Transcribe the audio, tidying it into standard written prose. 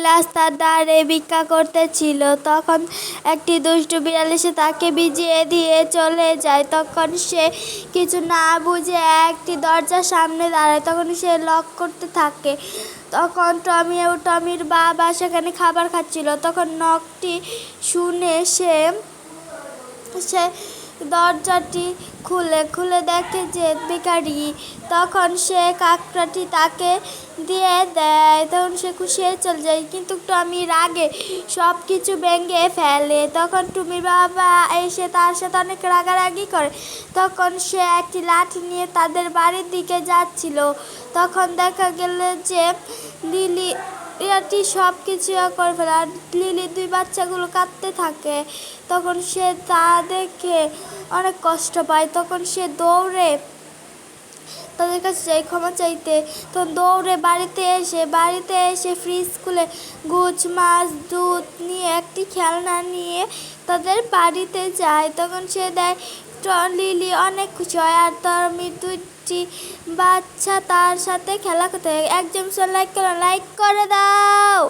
রাস্তার ধারে ভিক্ষা করতেছিল। তখন একটি দুষ্টু বিড়াল এসে তাকে ভিজিয়ে দিয়ে চলে যায়। তখন সে কিছু না বুঝে একটি দরজার সামনে দাঁড়ায়। তখন সে লক করতে থাকে। তখন টমি ও টমির বাবা সেখানে খাবার খাচ্ছিল। তখন নখটি শুনে সে দরজাটি খুলে দেখে যে ভিখারি। তখন সে কাঁকড়াটি তাকে দিয়ে দেয়। তখন সে খুশি হয়ে চলে যায়, কিন্তু টমি রাগে সব কিছু ভেঙে ফেলে। তখন টমির বাবা এসে তার সাথে অনেক রাগারাগি করে। তখন সে একটি লাঠি নিয়ে তাদের বাড়ির দিকে যাচ্ছিল। তখন দেখা গেল যে লিলি সব কিছু করে ফেলে, আর লিলির 2 বাচ্চাগুলো কাঁদতে থাকে। তখন সে তা দেখে অনেক কষ্ট পায়। তখন সে দৌড়ে তাদের কাছে যায় ক্ষমা চাইতে। তখন দৌড়ে বাড়িতে এসে ফ্রিজ খুলে গুছ, মাছ, দুধ নিয়ে একটি খেলনা নিয়ে তাদের বাড়িতে যায়। তখন সে দেয় লিলি অনেক খুশি হয়, আর টমির 2টি বাচ্চা তার সাথে খেলা করতে থাকে। একজন লাইক করে দাও।